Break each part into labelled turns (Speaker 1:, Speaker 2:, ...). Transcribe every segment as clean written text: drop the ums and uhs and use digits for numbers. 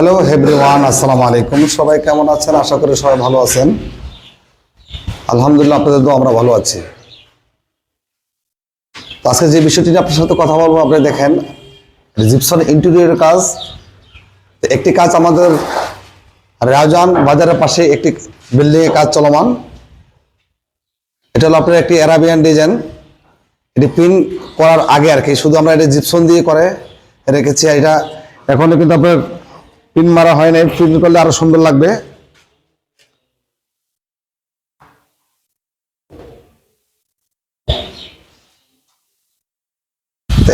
Speaker 1: Hello everyone, আসসালামু আলাইকুম। সবাই কেমন আছেন? আশা করি সবাই ভালো আছেন। আলহামদুলিল্লাহ, আপনাদের তো আমরা ভালো আছি। তো আজকে যে বিষয়টি নিয়ে আপনার সাথে কথা বলবো, আপনি দেখেন জিপসাম ইন্টেরিয়রের কাজ। একটি কাজ আমাদের রাউজান বাজারের পাশে একটি বিল্ডিংয়ে কাজ চলমান। এটা হলো আপনার একটি অ্যারাবিয়ান ডিজাইন। এটি পিন করার আগে আর কি শুধু আমরা এটা জিপসন দিয়ে করে রেখেছি। এটা এখনো কিন্তু আপনার পিন মারা হয় নাই, পিন করলে আরো সুন্দর লাগবে।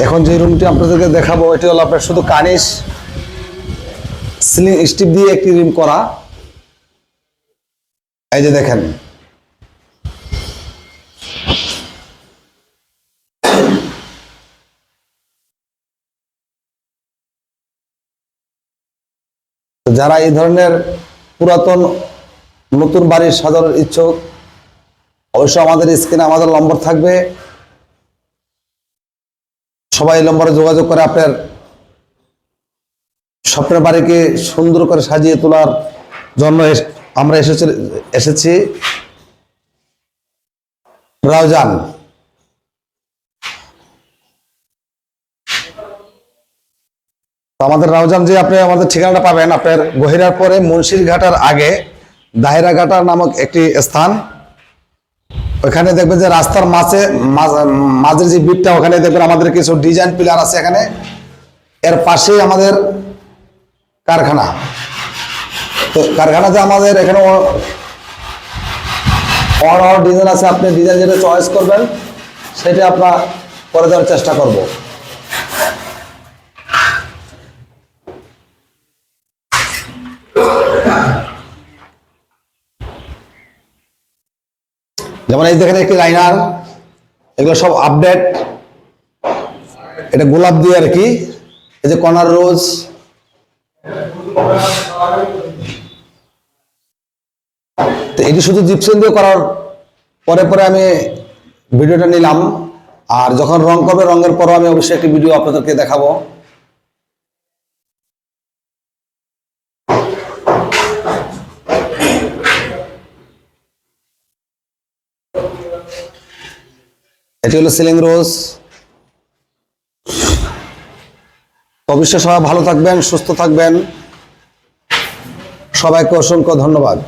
Speaker 1: এখন যে রুমটি আপনাদেরকে দেখাবো, এটি হলো আপনার শুধু কানিস সিলিং স্টিপ দিয়ে একটি রুম করা। এই যে দেখেন, যারা এই ধরনের পুরাতন নতুন বাড়ির সাজানোর ইচ্ছুক, অবশ্যই আমাদের স্ক্রিনে আমাদের নম্বর থাকবে। সবাই এই নম্বরে যোগাযোগ করে আপনার স্বপ্নের বাড়িকে সুন্দর করে সাজিয়ে তোলার জন্য আমরা এসেছি রাউজান। আমাদের রাউজান যে আপনি আমাদের ঠিকানাটা পাবেন আপনার গহিরার পরে মুন্সিরঘাটার আগে দাহেরাঘাটা নামক একটি স্থান। ওখানে দেখবেন যে রাস্তার মাঝের যে বিটটা, ওখানে দেখবেন আমাদের কিছু ডিজাইন পিলার আছে। এখানে এর পাশেই আমাদের কারখানা। তো কারখানাতে আমাদের এখানে ডিজাইন আছে। আপনি ডিজাইন যেটা চয়েস করবেন সেটা আপনার করে দেওয়ার চেষ্টা করব। যেমন এই দেখেন একটি লাইনার, এগুলো সব আপডেট। এটা গোলাপ দিয়ে আর কি। এই যে কর্নার রোজ, তো এটি শুধু জিপসেন দিয়ে করার পরে পরে আমি ভিডিওটা নিলাম। আর যখন রং করবে, রঙের পরও আমি অবশ্যই একটি ভিডিও আপনাদেরকে দেখাবো। এটি হলো সিলিং রোজ। অবশ্যই সবাই ভালো থাকবেন, সুস্থ থাকবেন। সবাইকে অসংখ্য ধন্যবাদ।